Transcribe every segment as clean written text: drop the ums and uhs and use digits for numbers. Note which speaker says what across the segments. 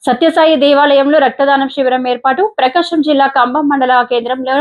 Speaker 1: సత్యసాయి దేవాలయంలో రక్తదానం శిబిరం ఏర్పాటు. ప్రకాశం జిల్లా కంభం మండల కేంద్రంలో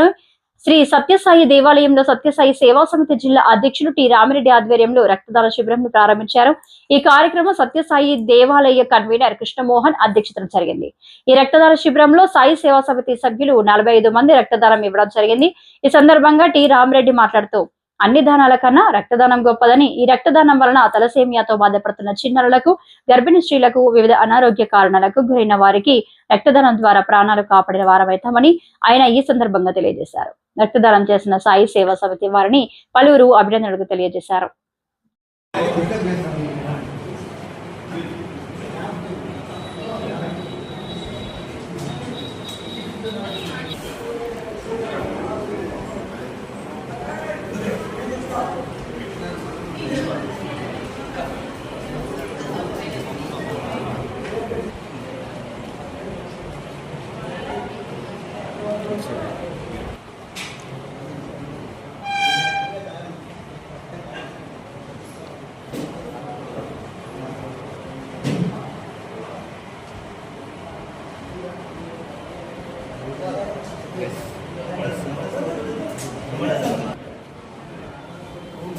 Speaker 1: శ్రీ సత్యసాయి దేవాలయంలో సత్యసాయి సేవా సమితి జిల్లా అధ్యక్షులు టి రామిరెడ్డి ఆధ్వర్యంలో రక్తదాన శిబిరం ప్రారంభించారు. ఈ కార్యక్రమం సత్యసాయి దేవాలయ కన్వీనర్ కృష్ణమోహన్ అధ్యక్షతన జరిగింది. ఈ రక్తదాన శిబిరంలో సాయి సేవా సమితి సభ్యులు 45 మంది రక్తదానం ఇవ్వడం జరిగింది. ఈ సందర్భంగా టి రామిరెడ్డి మాట్లాడుతూ అన్ని దానాల కన్నా రక్తదానం గొప్పదని, ఈ రక్తదానం వలన తలసేమియాతో బాధపడుతున్న చిన్నారులకు, గర్భిణీ స్త్రీలకు, వివిధ అనారోగ్య కారణాలకు గురైన వారికి రక్తదానం ద్వారా ప్రాణాలు కాపాడిన వారమవుతామని ఆయన ఈ సందర్భంగా తెలియజేశారు. రక్తదానం చేసిన సాయి సేవా సమితి వారిని పలువురు అభినందనలు తెలియజేశారు.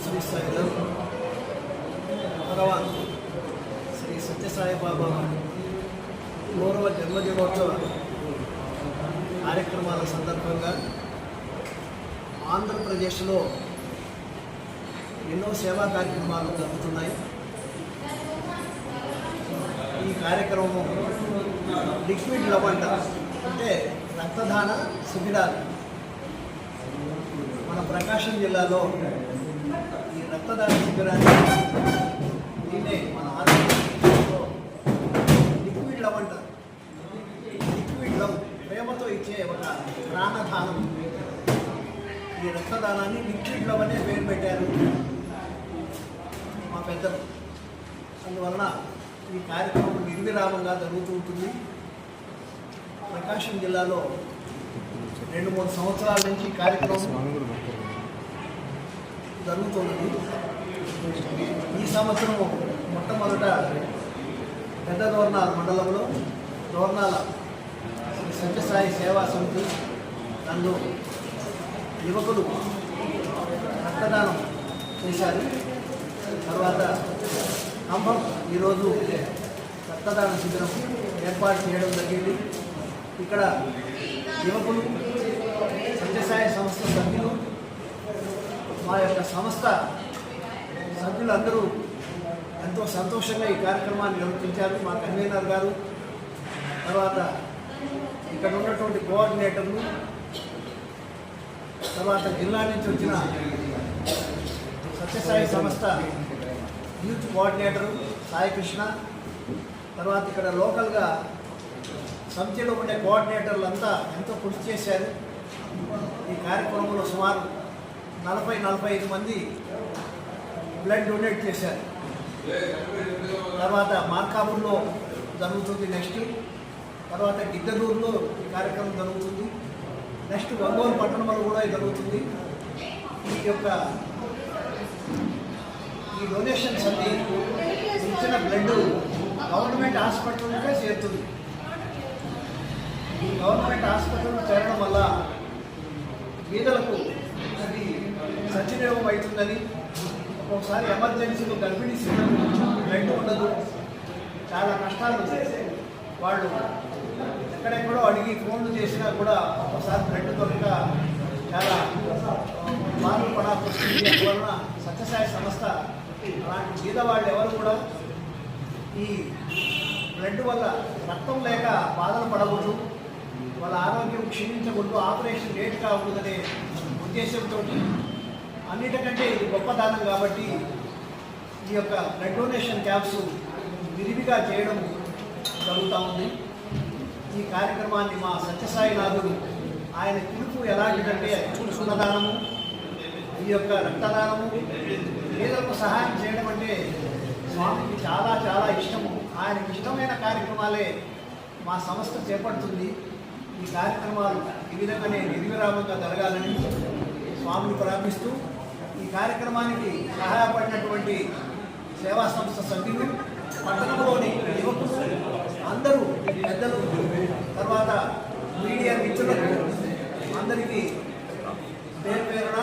Speaker 2: శ్రీ సాయిరాం భగవాన్ శ్రీ సత్యసాయి బాబా 3వ జన్మదినోత్సవ కార్యక్రమాల సందర్భంగా ఆంధ్రప్రదేశ్లో ఎన్నో సేవా కార్యక్రమాలు జరుగుతున్నాయి. ఈ కార్యక్రమం లిక్విడ్ లవంట అంటే రక్తదాన శిబిరాలు మన ప్రకాశం జిల్లాలో ఈ రక్తదాన శిబిరాన్ని దీన్నే మన ఆంధ్రప్రదేశ్లో లిక్విడ్ లవ్ అంటారు. లిక్విడ్ లవ్ ప్రేమతో ఇచ్చే ఒక ప్రాణదానం. ఈ రక్తదానాన్ని లిక్విడ్ లవ్ అనే పేరు పెట్టారు మా పెద్దలు. అందువలన ఈ కార్యక్రమం నిర్విరామంగా జరుగుతూ ఉంటుంది. ప్రకాశం జిల్లాలో 2-3 సంవత్సరాల నుంచి ఈ కార్యక్రమం జరుగుతున్నది. ఈ సంవత్సరం మొట్టమొదట పెద్ద దోర్నాల మండలంలో దోర్నాల శ్రీ సత్యసాయి సేవా సమితి నందు యువకులు రక్తదానం చేశారు. తర్వాత కంభం ఈరోజు రక్తదాన శిబిరం ఏర్పాటు చేయడం జరిగింది. ఇక్కడ యువకులు, సత్యసాయి సంస్థ సభ్యులు, మా యొక్క సంస్థ సభ్యులందరూ ఎంతో సంతోషంగా ఈ కార్యక్రమాన్ని నిర్వహించారు. మా కన్వీనర్ గారు, తర్వాత ఇక్కడ ఉన్నటువంటి కోఆర్డినేటర్లు, తర్వాత జిల్లా నుంచి వచ్చిన సత్యసాయి సంస్థ యూత్ కోఆర్డినేటరు సాయి కృష్ణ, తర్వాత ఇక్కడ లోకల్గా సమితిలో ఉండే కోఆర్డినేటర్లు అంతా ఎంతో కృషి చేశారు. ఈ కార్యక్రమంలో సుమారు 40-45 మంది బ్లడ్ డొనేట్ చేశారు. తర్వాత మార్కాపూర్లో జరుగుతుంది నెక్స్ట్, తర్వాత గిద్దలూరులో ఈ కార్యక్రమం జరుగుతుంది, నెక్స్ట్ ఒంగోలు పట్టణంలో కూడా జరుగుతుంది. ఈ యొక్క ఈ డొనేషన్స్ అన్ని ఇచ్చిన బ్లడ్ గవర్నమెంట్ హాస్పిటల్కే చేరుతుంది. ఈ గవర్నమెంట్ హాస్పిటల్ చేరడం వల్ల పేదలకు అది సద్వినియోగం అవుతుందని, ఒక్కొక్కసారి ఎమర్జెన్సీలో గర్భిణీ స్త్రీలకు బ్లడ్ ఉండదు, చాలా కష్టాలు వాళ్ళు ఎక్కడెక్కడో అడిగి ఫోన్లు చేసినా కూడా ఒక్కొక్కసారి బ్లడ్ దొరక చాలా బాధలు పడాల్సి వస్తుంది. అందువలన సత్యసాయి సంస్థ అలాంటి పేదవాళ్ళు ఎవరు కూడా ఈ బ్లడ్ వల్ల రక్తం లేక బాధలు పడకూడదు, వాళ్ళ ఆరోగ్యం క్షీణించకూడదు, ఆపరేషన్ లేట్ కాకూడదనే ఉద్దేశంతో అన్నిటికంటే ఇది గొప్ప దానం కాబట్టి ఈ యొక్క బ్లడ్ డొనేషన్ క్యాంప్స్ విరివిగా చేయడం జరుగుతూ ఉంది. ఈ కార్యక్రమాన్ని మా సత్యసాయినాథుడు ఆయన పిలుపు ఎలాంటిదంటే అన్నదానము, ఈ యొక్క రక్తదానము, పేదలకు సహాయం చేయడం అంటే స్వామికి చాలా చాలా ఇష్టము. ఆయనకి ఇష్టమైన కార్యక్రమాలే మా సంస్థ చేపడుతుంది. ఈ కార్యక్రమాలు ఈ విధంగానే నిర్విరామంగా జరగాలని స్వామిని ప్రార్థిస్తూ ఈ కార్యక్రమానికి సహాయపడినటువంటి సేవా సంస్థ సభ్యులు, పట్టణంలోని యువకులు అందరూ పెద్దలు, తర్వాత మీడియా మిత్రులకు అందరికీ పేరు పేరున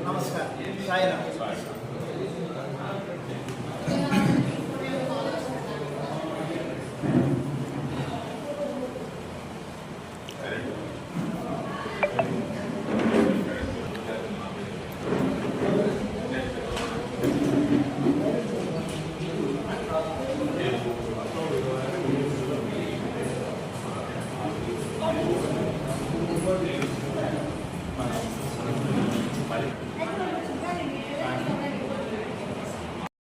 Speaker 2: నమస్కారం. సాయిరామ్.